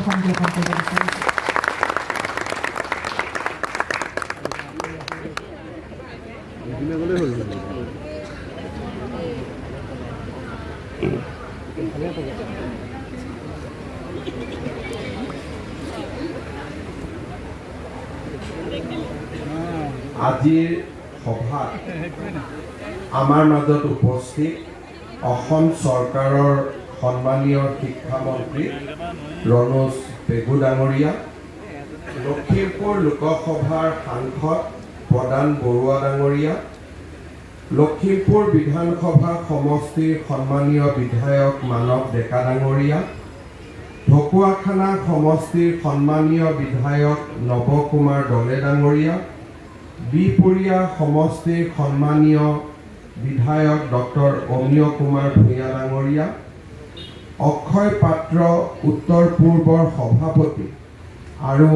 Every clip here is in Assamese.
ভাষণ গ্ৰহণ কৰিব বিচাৰিছোঁ। আজিৰ সভাত আমাৰ মাজত উপস্থিত অসম চৰকাৰৰ সন্মানীয় শিক্ষামন্ত্ৰী ৰণোজ পেগু ডাঙৰীয়া, লখিমপুৰ লোকসভাৰ সাংসদ প্ৰদান বৰুৱা ডাঙৰীয়া, লখিমপুৰ বিধানসভা সমষ্টিৰ সন্মানীয় বিধায়ক মানৱ ডেকা ডাঙৰীয়া, ঢকুৱাখানা সমষ্টিৰ সন্মানীয় বিধায়ক নৱ কুমাৰ দলে ডাঙৰীয়া, বিপুৰীয়া সমষ্টিৰ সন্মানীয় বিধায়ক ডক্টৰ অমিয় কুমাৰ ভূঞা ডাঙৰীয়া, অক্ষয় পাত্ৰ উত্তৰ পূৰ্বৰ সভাপতি আৰু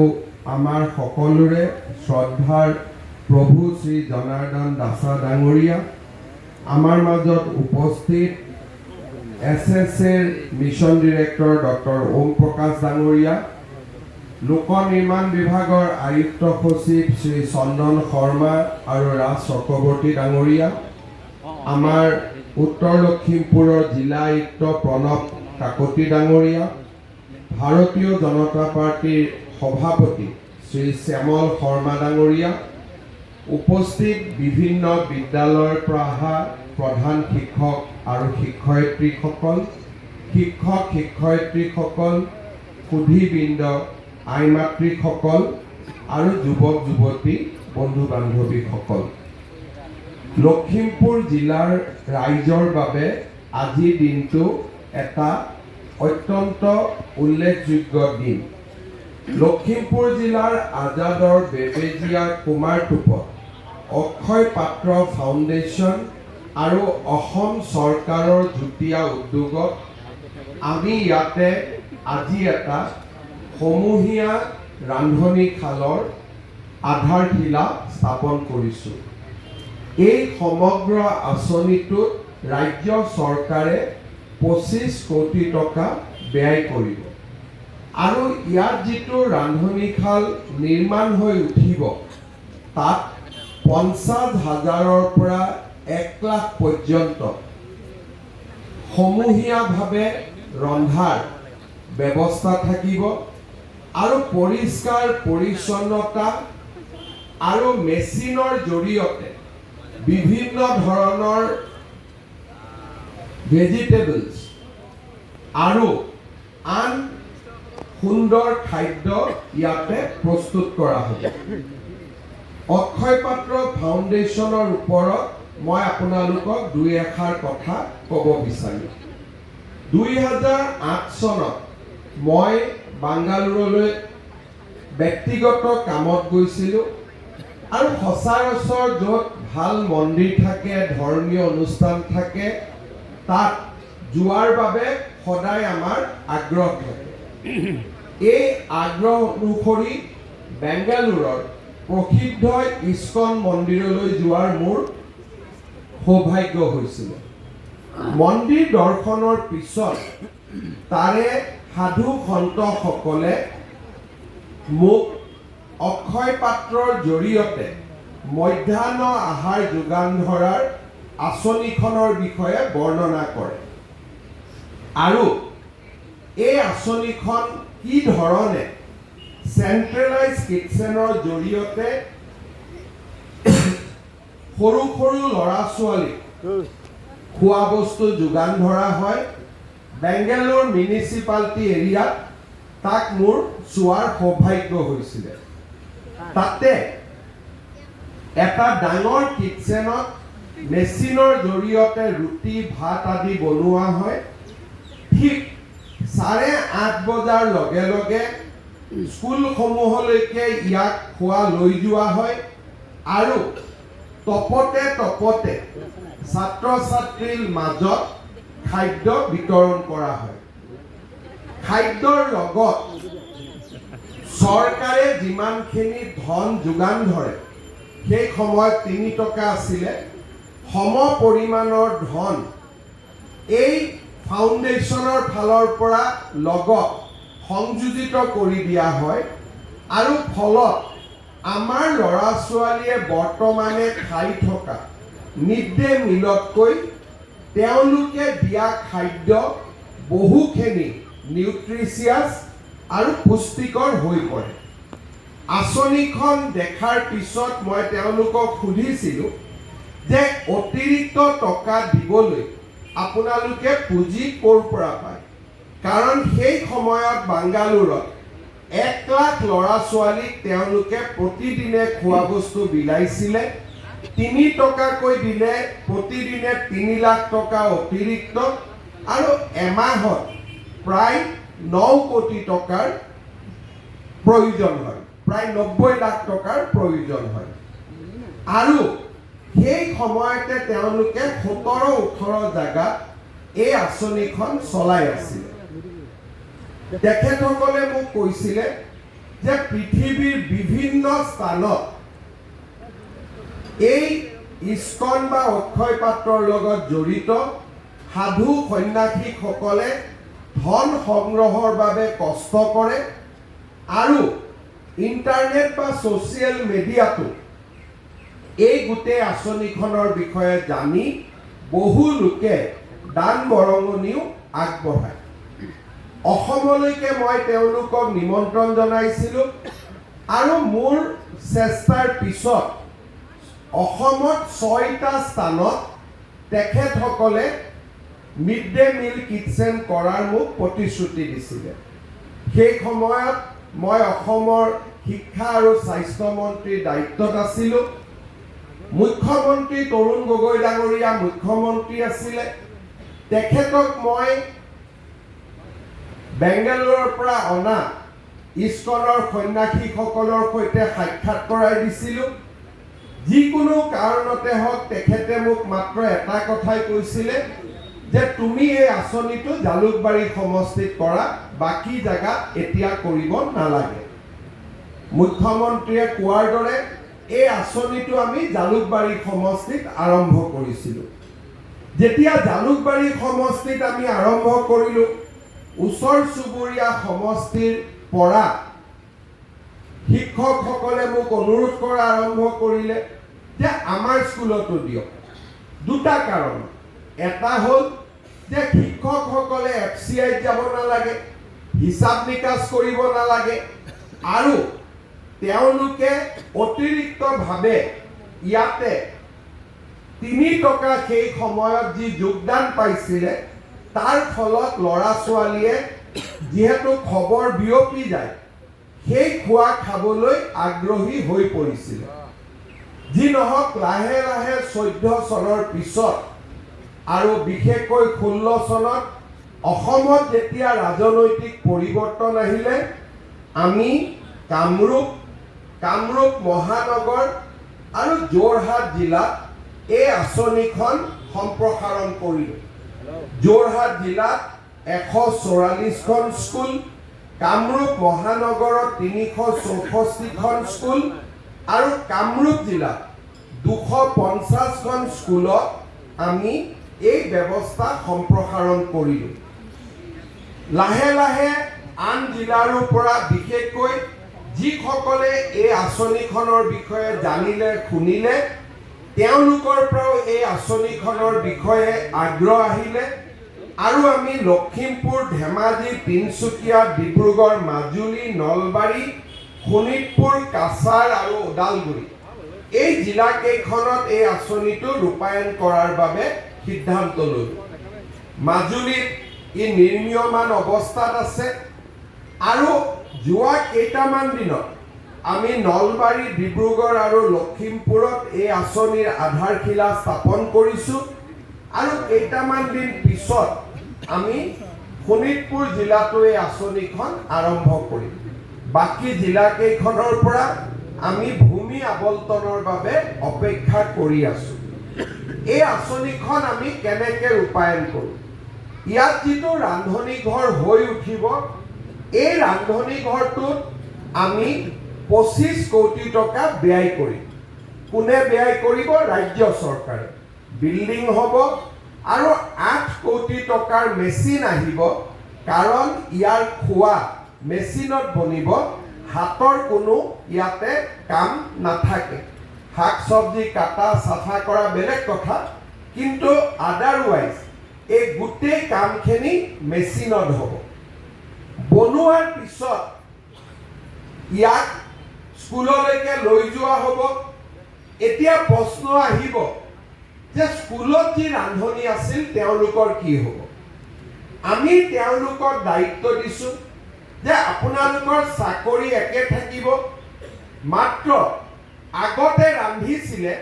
আমাৰ সকলোৰে শ্ৰদ্ধাৰ প্ৰভু শ্ৰী জনাৰ্দন দাসা ডাঙৰীয়া, আমাৰ মাজত উপস্থিত SSAৰ মিছন ডিৰেক্টৰ ডক্টৰ ওম প্ৰকাশ ডাঙৰীয়া, লোক নিৰ্মাণ বিভাগৰ আয়ুক্ত সচিব শ্ৰী চন্দন শৰ্মা আৰু ৰাজ চক্ৰৱৰ্তী ডাঙৰীয়া, আমাৰ উত্তৰ লখিমপুৰৰ জিলা আয়ুক্ত প্ৰণৱ কাকতি ডাঙৰীয়া, ভাৰতীয় জনতা পাৰ্টীৰ সভাপতি শ্ৰী শ্যামল শৰ্মা ডাঙৰীয়া, উপস্থিত বিভিন্ন বিদ্যালয়ৰ পৰা অহা প্ৰধান শিক্ষক আৰু শিক্ষয়িত্ৰীসকল, শিক্ষক শিক্ষয়িত্ৰীসকল, সুধীবৃন্দ, আই মাতৃসকল আৰু যুৱক যুৱতী বন্ধু বান্ধৱীসকল, লখিমপুৰ জিলাৰ ৰাইজৰ বাবে আজিৰ দিনটো এটা অত্যন্ত উল্লেখযোগ্য দিন। লখিমপুৰ জিলাৰ আজাদৰ বেবেজীয়া কুমাৰটোপত অক্ষয় পাত্ৰ ফাউণ্ডেশ্যন আৰু অসম চৰকাৰৰ যুটীয়া উদ্যোগত আমি ইয়াতে আজি এটা সমূহীয়া ৰান্ধনীশালৰ আধাৰশিলা স্থাপন কৰিছোঁ। এই সমগ্ৰ আঁচনিটোত ৰাজ্য চৰকাৰে 25 কোটি টকা ব্যয় কৰিব আৰু ইয়াত যিটো ৰান্ধনীশাল নিৰ্মাণ হৈ উঠিব তাত 50,000ৰ পৰা 1 লাখ পৰ্যন্ত সমূহীয়াভাৱে ৰন্ধাৰ ব্যৱস্থা থাকিব আৰু পৰিষ্কাৰ পৰিচ্ছন্নতা আৰু মেচিনৰ জৰিয়তে বিভিন্ন ধৰণৰ ভেজিটেবলছ আৰু আন সুন্দৰ খাদ্য ইয়াতে প্ৰস্তুত কৰা হ'ব। অক্ষয় পাত্ৰ ফাউণ্ডেশ্যনৰ ওপৰত মই আপোনালোকক দুই এষাৰ কথা ক'ব বিচাৰিম। 2008 চনত মই বাংগালুৰুলৈ ব্যক্তিগত কামত গৈছিলোঁ আৰু সচৰাচৰ য'ত ভাল মন্দিৰ থাকে, ধৰ্মীয় অনুষ্ঠান থাকে, তাত যোৱাৰ বাবে সদায় আমাৰ আগ্ৰহ থাকে। এই আগ্ৰহ অনুসৰি বেংগালুৰুৰ প্ৰসিদ্ধ ইস্কন মন্দিৰলৈ যোৱাৰ মোৰ সৌভাগ্য হৈছিল। মন্দিৰ দৰ্শনৰ পিছত তাৰে সাধু সন্তসকলে মোক অক্ষয় পাত্ৰৰ জৰিয়তে মধ্যাহ্ন আহাৰ যোগান ধৰাৰ আঁচনিখনৰ বিষয়ে বৰ্ণনা কৰে আৰু এই আঁচনিখন কি ধৰণে চেণ্ট্ৰেলাইজ কিটচেনৰ জৰিয়তে সৰু সৰু ল'ৰা ছোৱালীক খোৱা বস্তু যোগান ধৰা হয়, বেংগালুৰু মিউনিচিপালিটি এৰিয়াত তাক মোৰ চোৱাৰ সৌভাগ্য হৈছিলে। তাতে এটা ডাঙৰ কিটচেনত মেচিনৰ জৰিয়তে ৰুটি ভাত আদি বনোৱা হয়। ঠিক 8:30 বজাৰ লগে লগে স্কুলসমূহলৈকে ইয়াক খোৱা লৈ যোৱা হয় আৰু তপতে তপতে ছাত্ৰ ছাত্ৰীৰ মাজত খাদ্য বিতৰণ কৰা হয়। খাদ্যৰ লগত চৰকাৰে যিমানখিনি ধন যোগান ধৰে, সেই সময়ত 3 টকা আছিলে, সম পৰিমাণৰ ধন এই ফাউণ্ডেশ্যনৰ ফালৰ পৰা লগত সংযোজিত কৰি দিয়া হয় আৰু ফলত আমাৰ ল'ৰা ছোৱালীয়ে বৰ্তমানে খাই থকা মিড ডে মিলতকৈ তেওঁলোকে দিয়া খাদ্য বহুখিনি নিউট্ৰিচিয়াছ আৰু পুষ্টিকৰ হৈ পৰে। আঁচনিখন দেখাৰ পিছত মই তেওঁলোকক সুধিছিলোঁ যে অতিৰিক্ত টকা দিবলৈ আপোনালোকে পুঁজি ক'ৰ পৰা পায়, কাৰণ সেই সময়ত বাংগালোৰত 1 লাখ ল'ৰা ছোৱালীক তেওঁলোকে প্ৰতিদিনে খোৱা বস্তু বিলাইছিলে। 3 টকাকৈ দিলে প্ৰতিদিনে 3 লাখ টকা অতিৰিক্ত আৰু এমাহত প্ৰায় 9 কোটি টকাৰ প্ৰয়োজন হয়, প্ৰায় 90 লাখ টকাৰ প্ৰয়োজন হয়। আৰু সেই সময়তে তেওঁলোকে 17-18 জেগাত এই আঁচনিখন চলাই আছিল। তেখেতসকলে মোক কৈছিলে যে পৃথিৱীৰ বিভিন্ন স্থানত এই ইস্কন বা অক্ষয় পাত্ৰৰ লগত জড়িত সাধু সন্যাসীসকলে ধন সংগ্ৰহৰ বাবে কষ্ট কৰে আৰু ইণ্টাৰনেট বা ছ'চিয়েল মিডিয়াটো এই গোটেই আঁচনিখনৰ বিষয়ে জানি বহু লোকে দান বৰঙণিও আগবঢ়ায়। অসমলৈকে মই তেওঁলোকক নিমন্ত্ৰণ জনাইছিলোঁ আৰু মোৰ চেষ্টাৰ পিছত অসমত 6টা স্থানত তেখেতসকলে মিড ডে মিল কিটচেন কৰাৰ মোক প্ৰতিশ্ৰুতি দিছিলে। সেই সময়ত মই অসমৰ শিক্ষা আৰু স্বাস্থ্য মন্ত্ৰীৰ দায়িত্বত আছিলোঁ। মুখ্যমন্ত্ৰী তৰুণ গগৈ ডাঙৰীয়া মুখ্যমন্ত্ৰী আছিলে। তেখেতক মই বেংগালুৰুৰ পৰা অনা ইস্কনৰ সন্যাসীসকলৰ সৈতে সাক্ষাৎ কৰাই দিছিলোঁ। যিকোনো কাৰণতে হওক তেখেতে মোক মাত্ৰ এটা কথাই কৈছিলে যে তুমি এই আঁচনিটো জালুকবাৰী সমষ্টিত কৰা, বাকী জেগাত এতিয়া কৰিব নালাগে। মুখ্যমন্ত্ৰীয়ে কোৱাৰ দৰে এই আঁচনিটো আমি জালুকবাৰী সমষ্টিত আৰম্ভ কৰিছিলোঁ। যেতিয়া জালুকবাৰী সমষ্টিত আমি আৰম্ভ কৰিলোঁ, ওচৰ চুবুৰীয়া সমষ্টিৰ পৰা শিক্ষকসকলে মোক অনুৰোধ কৰা আৰম্ভ কৰিলে যে আমাৰ স্কুলতো দিয়ক। 2টা কাৰণ। এটা হ'ল যে শিক্ষকসকলে FCIত যাব নালাগে, হিচাপ নিকাচ কৰিব নালাগে আৰু তেওঁলোকে অতিৰিক্তভাৱে ইয়াতে 3 টকা সেই সময়ত যি যোগদান পাইছিলে তাৰ ফলত ল'ৰা ছোৱালীয়ে যিহেতু খবৰ বিয়পি যায় সেই খোৱা খাবলৈ আগ্ৰহী হৈ পৰিছিলে। যি নহওক লাহে লাহে 14 চনৰ পিছত আৰু বিশেষকৈ 16 চনত অসমত যেতিয়া ৰাজনৈতিক পৰিৱৰ্তন আহিলে, আমি কামৰূপ মহানগৰ আৰু যোৰহাট জিলাত এই আঁচনিখন সম্প্ৰসাৰণ কৰিলোঁ। যোৰহাট জিলাত 144খন স্কুল, কামৰূপ মহানগৰত 364খন স্কুল আৰু কামৰূপ জিলাত 250খন স্কুলত আমি এই ব্যৱস্থা সম্প্ৰসাৰণ কৰিলোঁ। লাহে লাহে আন জিলাৰো পৰা বিশেষকৈ যিসকলে এই আঁচনিখনৰ বিষয়ে জানিলে শুনিলে তেওঁলোকৰ পৰাও এই আঁচনিখনৰ বিষয়ে আগ্ৰহ আহিলে আৰু আমি লখিমপুৰ, ধেমাজি, তিনিচুকীয়া, ডিব্ৰুগড়, মাজুলী, নলবাৰী, শোণিতপুৰ, কাছাৰ আৰু ওদালগুৰি এই জিলাকেইখনত এই আঁচনিটো ৰূপায়ণ কৰাৰ বাবে সিদ্ধান্ত ল'লোঁ। মাজুলীত ই নিৰ্মীয়মান অৱস্থাত আছে আৰু যোৱা কেইটামান দিনত আমি নলবাৰী, ডিব্ৰুগড় আৰু লখিমপুৰত এই আঁচনিৰ আধাৰশিলা স্থাপন কৰিছোঁ আৰু কেইটামান দিন পিছত আমি শোণিতপুৰ জিলাতো এই আঁচনিখন আৰম্ভ কৰিম। বাকী জিলাকেইখনৰ পৰা আমি ভূমি আবণ্টনৰ বাবে অপেক্ষা কৰি আছোঁ। এই আঁচনিখন আমি কেনেকৈ ৰূপায়ণ কৰোঁ? ইয়াত যিটো ৰান্ধনি ঘৰ হৈ উঠিব, এই ৰান্ধনি ঘৰটোত আমি 25 কোটি টকা ব্যয় কৰিম। কোনে ব্যয় কৰিব? ৰাজ্য চৰকাৰে। বিল্ডিং হ'ব আৰু 8 কোটি টকাৰ মেচিন আহিব, কাৰণ ইয়াৰ খোৱা মেচিনত বনিব, হাতৰ কোনো ইয়াতে কাম নাথাকে। শাক চব্জি কাটা চাফা কৰা বেলেগ কথা, কিন্তু আদাৰৱাইজ এই গোটেই কামখিনি মেচিনত হ'ব। বনোৱাৰ পিছত ইয়াক স্কুললৈকে লৈ যোৱা হ'ব। এতিয়া প্ৰশ্ন আহিব যে স্কুলত যি ৰান্ধনি আছিল তেওঁলোকৰ কি হ'ব? আমি তেওঁলোকক দায়িত্ব দিছোঁ যে আপোনালোকৰ চাকৰি একে থাকিব, মাত্ৰ আগতে ৰান্ধিছিলে,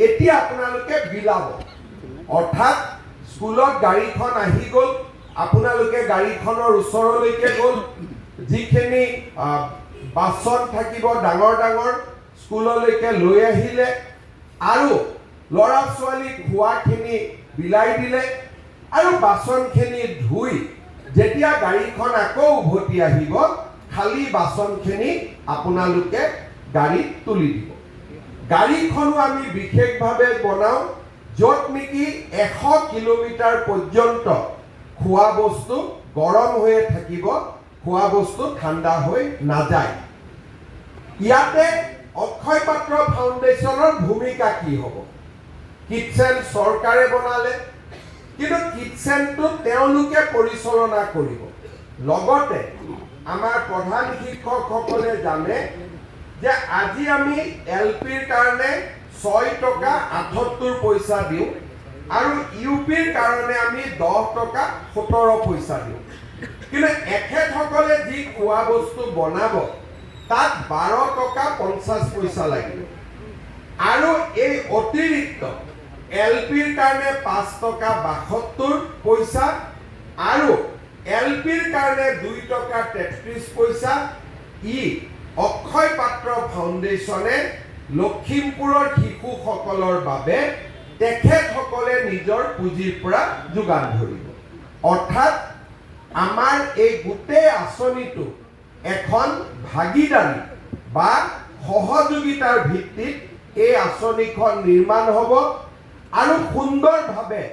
এতিয়া আপোনালোকে বিলাব। অৰ্থাৎ স্কুলত গাড়ীখন আহি গ'ল, আপোনালোকে গাড়ীখনৰ ওচৰলৈকে গ'ল, যিখিনি বাচন থাকিব ডাঙৰ ডাঙৰ স্কুললৈকে লৈ আহিলে, আৰু ল'ৰা ছোৱালীক খোৱাখিনি বিলাই দিলে, আৰু বাচনখিনি ধুই যেতিয়া গাড়ীখন আকৌ উভতি আহিব, খালী বাচনখিনি আপোনালোকে গাড়ীত তুলি দিব। গাড়ীখনো আমি বিশেষভাৱে বনাওঁ য'ত নেকি 100 কিলোমিটাৰ পৰ্যন্ত খোৱা বস্তু গৰম হৈয়ে থাকিব, খোৱা বস্তু ঠাণ্ডা হৈ নাযায়। ইয়াতে অক্ষয় পাত্ৰ ফাউণ্ডেশ্যনৰ ভূমিকা কি হ'ব? কিটচেন চৰকাৰে বনালে, কিন্তু কিটচেনটো তেওঁলোকে পৰিচালনা কৰিব। লগতে আমাৰ প্ৰধান শিক্ষকসকলে জানে যে আজি আমি LPৰ কাৰণে 6 টকা 78 পইচা দিওঁ, আৰু UPৰ কাৰণে আমি 10 টকা 17 পইচা দিওঁ। কিন্তু এখেতসকলে যি খোৱা বস্তু বনাব তাত 12 টকা 50 পইচা লাগিব, আৰু এই অতিৰিক্ত LPৰ কাৰণে 5 টকা 72 পইচা, আৰু LPৰ কাৰণে 2 টকা 33 পইচা ই অক্ষয় পাত্ৰ ফাউণ্ডেশ্যনে লখিমপুৰৰ শিশুসকলৰ বাবে তেখেতসকলে নিজৰ পুঁজিৰ পৰা যোগান ধৰিব। অৰ্থাৎ আমাৰ এই গোটেই আঁচনিটো এখন ভাগিদাৰী বা সহযোগিতাৰ ভিত্তিত এই আঁচনিখন নিৰ্মাণ হ'ব, আৰু সুন্দৰভাৱে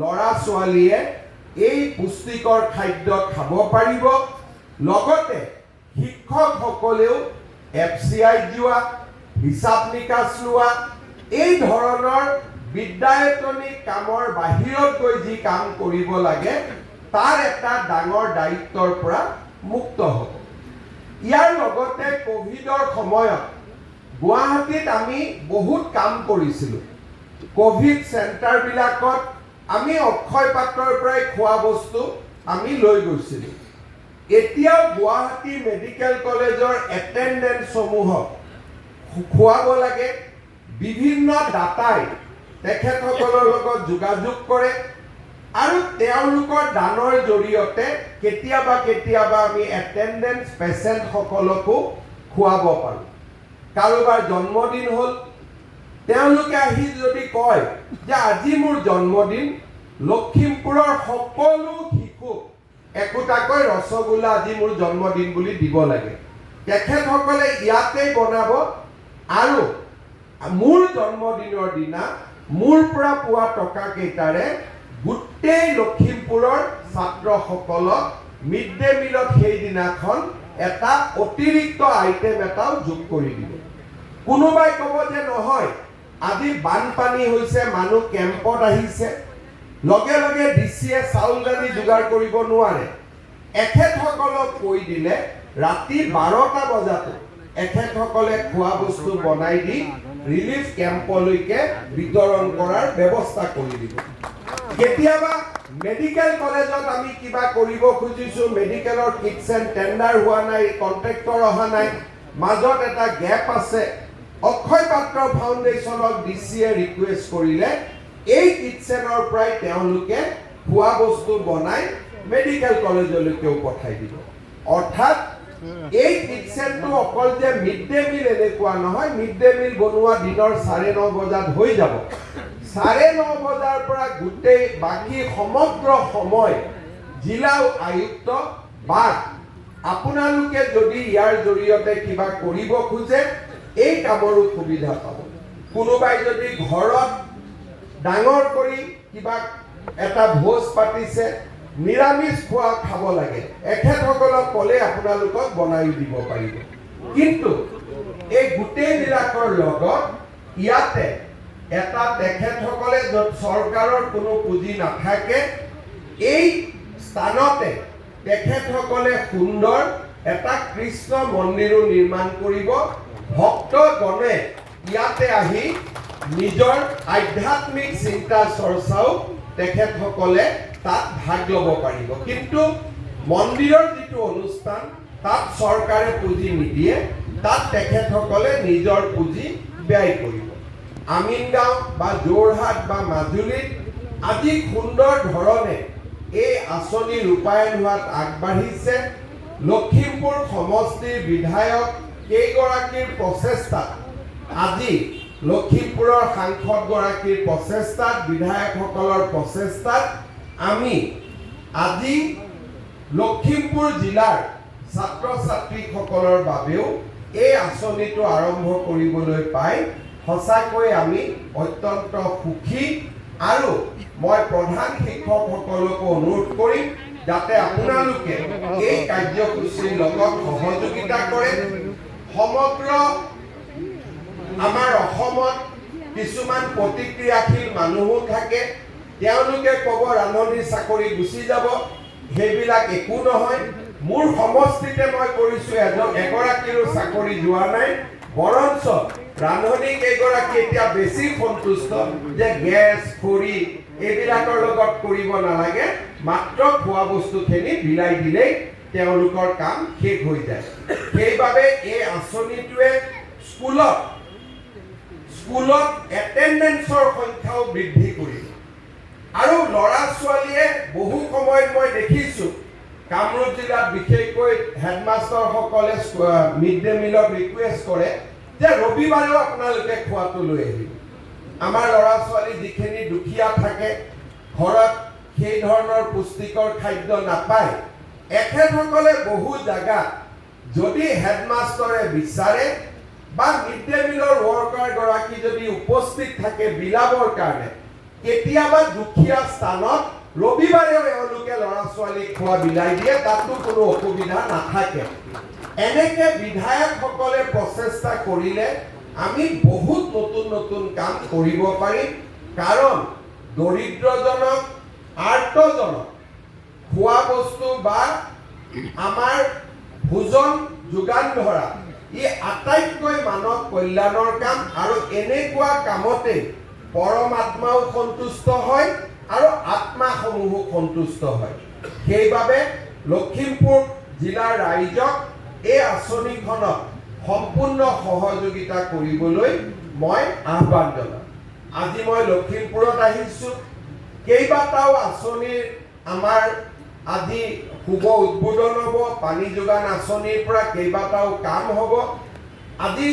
ল'ৰা ছোৱালীয়ে এই পুষ্টিকৰ খাদ্য খাব পাৰিব। লগতে শিক্ষকসকলেও FCI যোৱা, হিচাপ নিকাচ লোৱা, এই ধৰণৰ বিদ্যায়তনিক কামৰ বাহিৰত গৈ যি কাম কৰিব লাগে তাৰ এটা ডাঙৰ দায়িত্বৰ পৰা মুক্ত হ'ব। ইয়াৰ লগতে কোভিডৰ সময়ত গুৱাহাটীত আমি বহুত কাম কৰিছিলোঁ। কোভিড চেণ্টাৰবিলাকত আমি অক্ষয় পাত্ৰৰ পৰাই খোৱা বস্তু আমি লৈ গৈছিলোঁ। এতিয়াও গুৱাহাটী মেডিকেল কলেজৰ এটেণ্ডেঞ্চসমূহক খুৱাব লাগে। বিভিন্ন দাতাই তেখেতসকলৰ লগত যোগাযোগ কৰে, আৰু তেওঁলোকৰ দানৰ জৰিয়তে কেতিয়াবা কেতিয়াবা আমি এটেণ্ডেঞ্চ পেচেণ্টসকলকো খুৱাব পাৰোঁ। কাৰোবাৰ জন্মদিন হ'ল, তেওঁলোকে আহি যদি কয় যে আজি মোৰ জন্মদিন, লখিমপুৰৰ সকলো শিশুক একোটাকৈ ৰসগোল্লা আজি মোৰ জন্মদিন বুলি দিব লাগে। তেখেতসকলে ইয়াতেই বনাব, আৰু মোৰ জন্মদিনৰ দিনা মোৰ পৰা পোৱা টকাকেইটাৰে গোটেই লখিমপুৰৰ ছাত্ৰসকলক মিড ডে মিলত সেইদিনাখন এটা অতিৰিক্ত আইটেম এটাও যোগ কৰি দিব। কোনোবাই ক'ব যে নহয়, আজি বানপানী হৈছে, মানুহ কেম্পত আহিছে, লগে লগে DCয়ে চাউল দালি যোগাৰ কৰিব নোৱাৰে। এখেতসকলক কৈ দিলে ৰাতি 12টা বজাতো এখেতসকলে খোৱা বস্তু বনাই দি ৰিলিফ কেম্পলৈকে বিতৰণ কৰাৰ ব্যৱস্থা কৰি দিব। কেতিয়াবা মেডিকেল কলেজত আমি কিবা কৰিব খুজিছোঁ, মেডিকেলৰ কিটচেন টেণ্ডাৰ হোৱা নাই, কণ্ট্ৰেক্টৰ অহা নাই, মাজত এটা গেপ আছে। অক্ষয় পাত্ৰ ফাউণ্ডেশ্যনক DCয়ে ৰিকুৱেষ্ট কৰিলে এই কিটচেনৰ পৰাই তেওঁলোকে খোৱা বস্তু বনাই মেডিকেল কলেজলৈকেও পঠাই দিব। অৰ্থাৎ এই কিটচেনটো অকল যে মিড ডে মিল এনেকুৱা নহয়, মিড ডে মিল বনোৱা দিনৰ 9:30 বজাত হৈ যাব। 9:30 বজাৰ পৰা গোটেই বাকী সমগ্ৰ সময় জিলা আয়ুক্ত বা আপোনালোকে যদি ইয়াৰ জৰিয়তে কিবা কৰিব খোজে এই কামৰো সুবিধা পাব। কোনোবাই যদি ঘৰত ডাঙৰ কৰি কিবা এটা ভোজ পাতিছে, নিৰামিষ খোৱা খাব লাগে এখেতসকলক ক'লে আপোনালোকক বনাই দিব পাৰিব কিন্তু এই গোটেইবিলাকৰ লগত ইয়াতে এটা তেখেতসকলে য'ত চৰকাৰৰ কোনো পুঁজি নাথাকে এই স্থানতে তেখেতসকলে সুন্দৰ এটা কৃষ্ণ মন্দিৰো নিৰ্মাণ কৰিব ভক্তগণে ইয়াতে আহি নিজৰ আধ্যাত্মিক চিন্তা চৰ্চাও তেখেতসকলে তাত ভাগ ল'ব পাৰিব কিন্তু মন্দিৰৰ যিটো অনুষ্ঠান তাত চৰকাৰে পুঁজি নিদিয়ে তাত তেখেতসকলে নিজৰ পুঁজি ব্যয় কৰিব আমিনগাঁও বা যোৰহাট বা মাজুলীত আজি সুন্দৰ ধৰণে এই আঁচনি ৰূপায়ণ হোৱাত আগবাঢ়িছে লখিমপুৰ সমষ্টিৰ বিধায়ক কেইগৰাকীৰ প্ৰচেষ্টাত আজি লখিমপুৰৰ সাংসদগৰাকীৰ প্ৰচেষ্টাত বিধায়কসকলৰ প্ৰচেষ্টাত আমি আজি লখিমপুৰ জিলাৰ ছাত্ৰ ছাত্ৰীসকলৰ বাবেও এই আঁচনিটো আৰম্ভ কৰিবলৈ পাই সঁচাকৈ আমি অত্যন্ত সুখী আৰু মই প্ৰধান শিক্ষকসকলকো অনুৰোধ কৰিম যাতে আপোনালোকে এই কাৰ্যসূচীৰ লগত সহযোগিতা কৰে সমগ্ৰ আমাৰ অসমত কিছুমান প্ৰতিক্ৰিয়াশীল মানুহো থাকে তেওঁলোকে ক'ব ৰান্ধনিৰ চাকৰি গুচি যাব সেইবিলাক একো নহয় মোৰ সমষ্টিতে মই কৰিছোঁ এগৰাকীৰো চাকৰি যোৱা নাই বৰঞ্চ ৰান্ধনি কেইগৰাকী এতিয়া বেছি সন্তুষ্ট যে গেছ খৰি এইবিলাকৰ লগত কৰিব নালাগে মাত্ৰ খোৱা বস্তুখিনি বিলাই দিলেই তেওঁলোকৰ কাম শেষ হৈ যায় সেইবাবে এই আঁচনিটোৱে স্কুলত এটেণ্ডেন্সৰ সংখ্যাও বৃদ্ধি কৰিব আৰু ল'ৰা ছোৱালীয়ে বহু সময়ত মই দেখিছোঁ কামৰূপ জিলাত বিশেষকৈ হেডমাষ্টাৰসকলে মিড ডে মিলত ৰিকুৱেষ্ট কৰে যে ৰবিবাৰেও আপোনালোকে খোৱাটো লৈ আহিব আমাৰ ল'ৰা ছোৱালী যিখিনি দুখীয়া থাকে ঘৰত সেই ধৰণৰ পুষ্টিকৰ খাদ্য নাপায় এখেতসকলে বহু জাগাত যদি হেডমাষ্টাৰে বিচাৰে বা মিড ডে মিলৰ ৱৰ্কাৰগৰাকী যদি উপস্থিত থাকে বিলাবৰ কাৰণে কেতিয়াবা দুখীয়া স্থানত ৰবিবাৰেও এওঁলোকে ল'ৰা ছোৱালীক খোৱা বিলাই দিয়ে তাতো কোনো অসুবিধা নাথাকে এনেকে বিধায়কসকলে প্ৰচেষ্টা কৰিলে আমি বহুত নতুন নতুন কাম কৰিব পাৰিম কাৰণ দৰিদ্ৰজনক আৰ্তজনক খোৱা বস্তু বা আমাৰ ভোজন যোগান ধৰা ই আটাইতকৈ মানৱ কল্যাণৰ কাম আৰু এনেকুৱা কামতে পৰমাত্মাও সন্তুষ্ট হয় আৰু আত্মাসমূহো সন্তুষ্ট হয় সেইবাবে লখিমপুৰ জিলাৰ ৰাইজক এই আঁচনিখনত সম্পূৰ্ণ সহযোগিতা কৰিবলৈ মই আহ্বান জনাম আজি মই লখিমপুৰত আহিছোঁ কেইবাটাও আঁচনিৰ আমাৰ আজি শুভ উদ্বোধন হ'ব পানী যোগান আঁচনিৰ পৰা কেইবাটাও কাম হ'ব আজি